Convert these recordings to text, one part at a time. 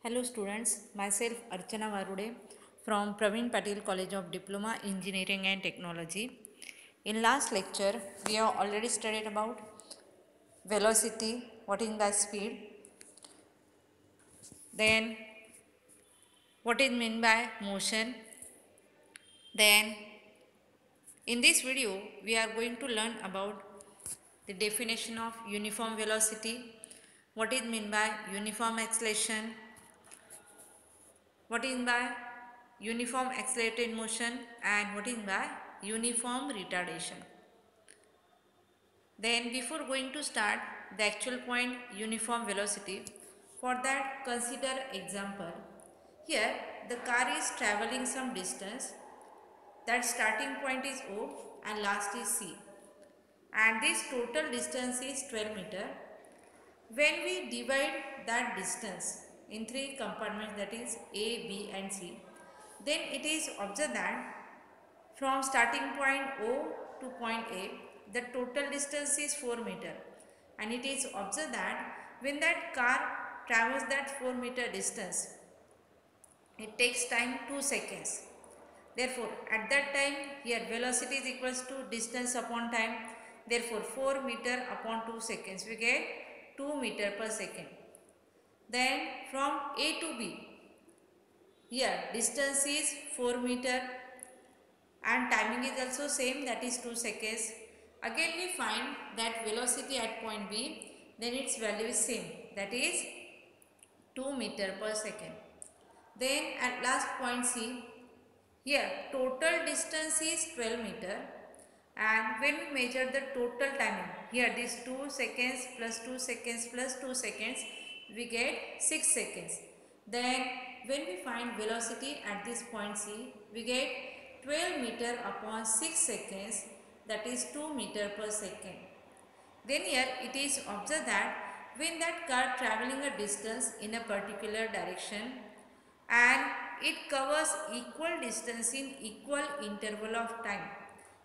Hello students, myself Archana Varude from Praveen Patil College of Diploma Engineering and Technology. In last lecture, we have already studied about velocity, what is the speed, then what is meant by motion. Then in this video, we are going to learn about the definition of uniform velocity, what is meant by uniform acceleration, what is by uniform accelerated motion and what is by uniform retardation. Then before going to start the actual point uniform velocity, for that consider example. Here the car is traveling some distance, that starting point is O and last is C, and this total distance is 12 meter. When we divide that distance in three compartments, that is A, B and C, then it is observed that from starting point O to point A, the total distance is 4 meter, and it is observed that when that car travels that 4 meter distance, it takes time 2 seconds. Therefore, at that time, here velocity is equals to distance upon time. Therefore, 4 meter upon 2 seconds, we get 2 meter per second. Then from A to B, here distance is 4 meter and timing is also same, that is 2 seconds. Again we find that velocity at point B, then its value is same, that is 2 meter per second. Then at last point C, here total distance is 12 meter, and when we measure the total timing, here this 2 seconds plus 2 seconds plus 2 seconds, we get 6 seconds. Then when we find velocity at this point C, we get 12 meter upon 6 seconds, that is 2 meter per second. Then here it is observed that when that car traveling a distance in a particular direction and it covers equal distance in equal interval of time,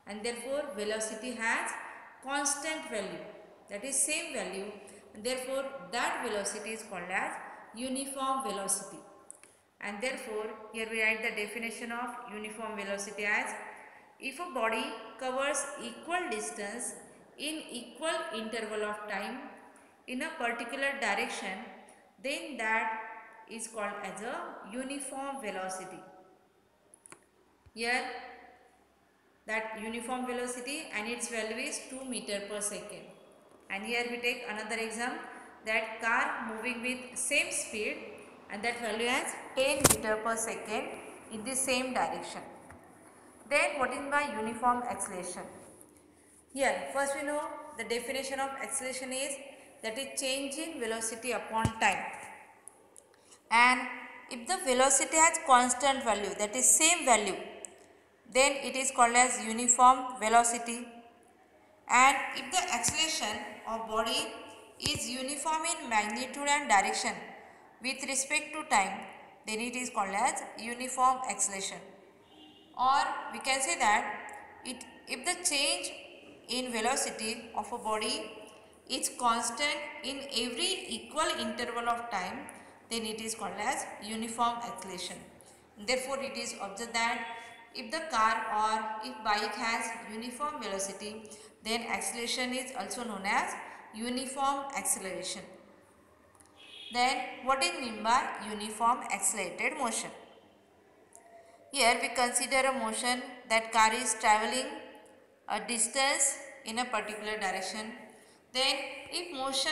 and therefore velocity has constant value, that is same value, and therefore that velocity is called as uniform velocity. And therefore here we write the definition of uniform velocity as if a body covers equal distance in equal interval of time in a particular direction, then that is called as a uniform velocity. Here that uniform velocity and its value is 2 meter per second. And here we take another example, that car moving with same speed and that value as 10 meter per second in the same direction. Then what is by uniform acceleration? Here first we know the definition of acceleration is that is change in velocity upon time, and if the velocity has constant value, that is same value, then it is called as uniform velocity. And if the acceleration of body is uniform in magnitude and direction with respect to time, then it is called as uniform acceleration. Or we can say that if the change in velocity of a body is constant in every equal interval of time, then it is called as uniform acceleration. Therefore, it is observed that if the car or if bike has uniform velocity, then acceleration is also known as uniform acceleration. Then what is meant by uniform accelerated motion? Here we consider a motion that car is traveling a distance in a particular direction. Then if motion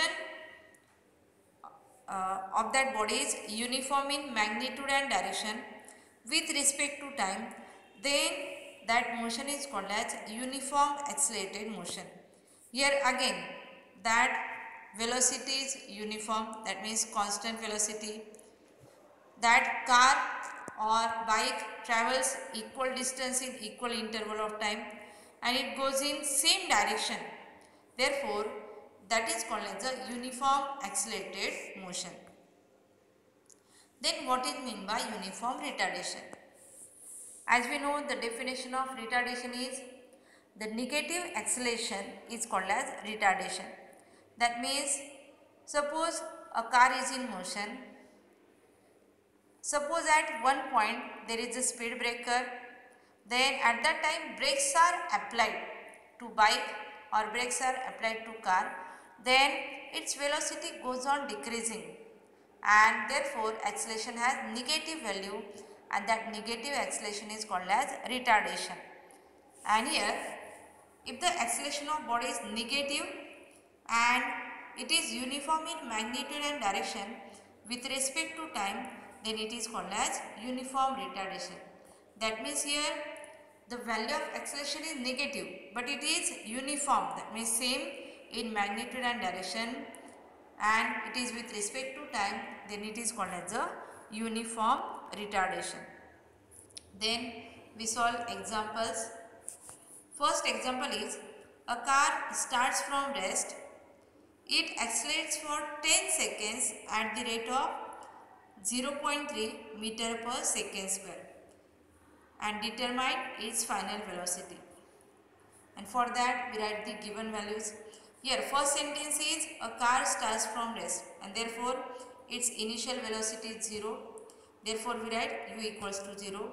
of that body is uniform in magnitude and direction with respect to time, then that motion is called as uniform accelerated motion. Here again that velocity is uniform, that means constant velocity. That car or bike travels equal distance in equal interval of time and it goes in same direction. Therefore, that is called as a uniform accelerated motion. Then what is meant by uniform retardation? As we know, the definition of retardation is the negative acceleration is called as retardation. That means suppose a car is in motion, Suppose at one point there is a speed breaker, then at that time brakes are applied to bike or brakes are applied to car, then its velocity goes on decreasing and therefore acceleration has negative value, and that negative acceleration is called as retardation. And here, if the acceleration of body is negative and it is uniform in magnitude and direction with respect to time, then it is called as uniform retardation. That means here the value of acceleration is negative but it is uniform, that means same in magnitude and direction, and it is with respect to time, then it is called as a uniform retardation. Then we solve examples. First example is a car starts from rest. It accelerates for 10 seconds at the rate of 0.3 meter per second square and determine its final velocity. And for that we write the given values. Here first sentence is a car starts from rest and therefore its initial velocity is 0. Therefore we write u equals to 0.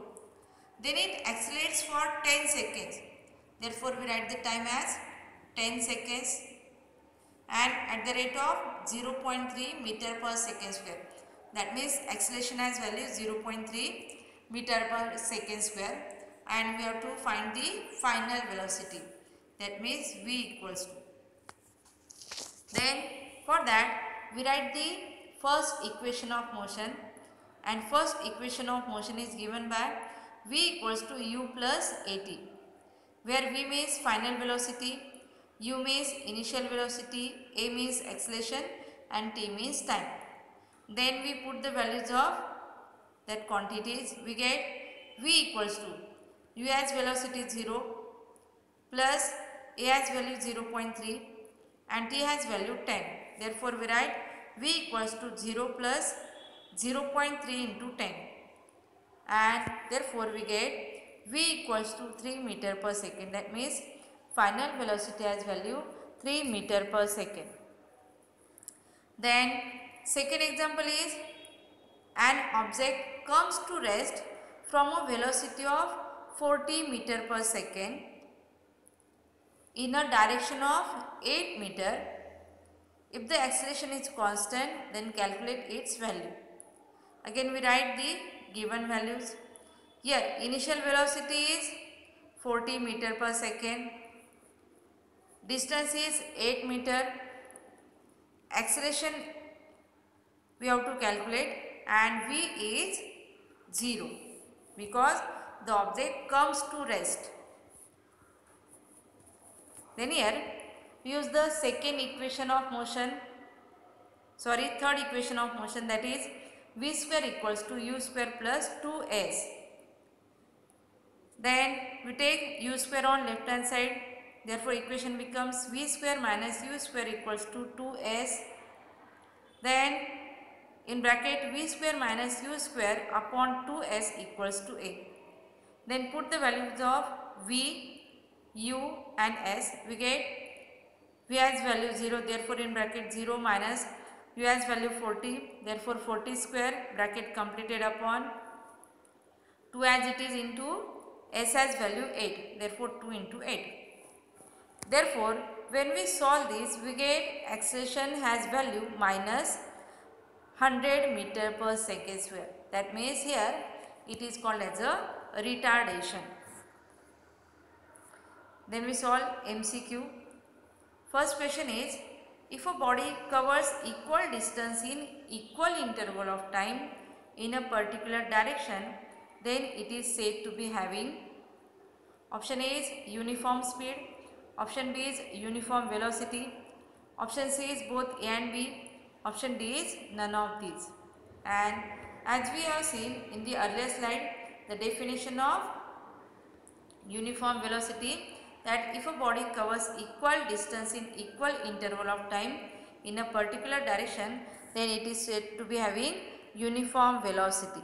Then it accelerates for 10 seconds. Therefore we write the time as 10 seconds and at the rate of 0.3 meter per second square. That means acceleration has value 0.3 meter per second square and we have to find the final velocity. That means v equals to. Then for that we write the first equation of motion, and first equation of motion is given by v equals to u plus at, where v means final velocity, u means initial velocity, a means acceleration and t means time. Then we put the values of that quantities. We get v equals to u has velocity 0 plus a has value 0.3 and t has value 10. Therefore we write v equals to 0 plus 0.3 into 10 and therefore we get v equals to 3 meter per second. That means final velocity has value 3 meter per second. Then second example is an object comes to rest from a velocity of 40 meter per second in a direction of 8 meter. If the acceleration is constant, then calculate its value. Again we write the given values. Here initial velocity is 40 meter per second, distance is 8 meter, acceleration we have to calculate and v is 0 because the object comes to rest. Then here we use the third equation of motion, that is v square equals to u square plus 2s. Then we take u square on left hand side, therefore equation becomes v square minus u square equals to 2s. Then in bracket v square minus u square upon 2s equals to a. Then put the values of v, u and s. We get v has value 0, therefore in bracket 0 minus u has value 40, therefore 40 square bracket completed upon 2 as it is into s has value 8, therefore 2 into 8. Therefore when we solve this we get acceleration has value minus 100 meter per second square. That means here it is called as a retardation. Then we solve MCQ. First question is, if a body covers equal distance in equal interval of time in a particular direction, then it is said to be having, option A is uniform speed, option B is uniform velocity, option C is both A and B, option D is none of these. And as we have seen in the earlier slide, the definition of uniform velocity, that if a body covers equal distance in equal interval of time in a particular direction, then it is said to be having uniform velocity.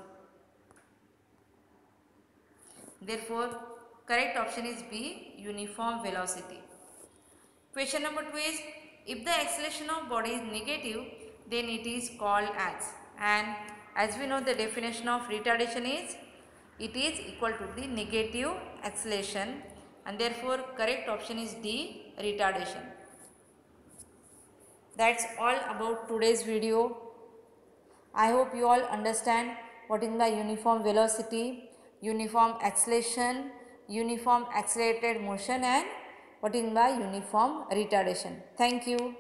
Therefore correct option is B, uniform velocity. Question number 2 is, if the acceleration of body is negative, then it is called as, and As we know, the definition of retardation is it is equal to the negative acceleration, and therefore correct option is D, retardation. That's all about today's video. I hope you all understand what is the uniform velocity, uniform acceleration, uniform accelerated motion, and what is the uniform retardation. Thank you.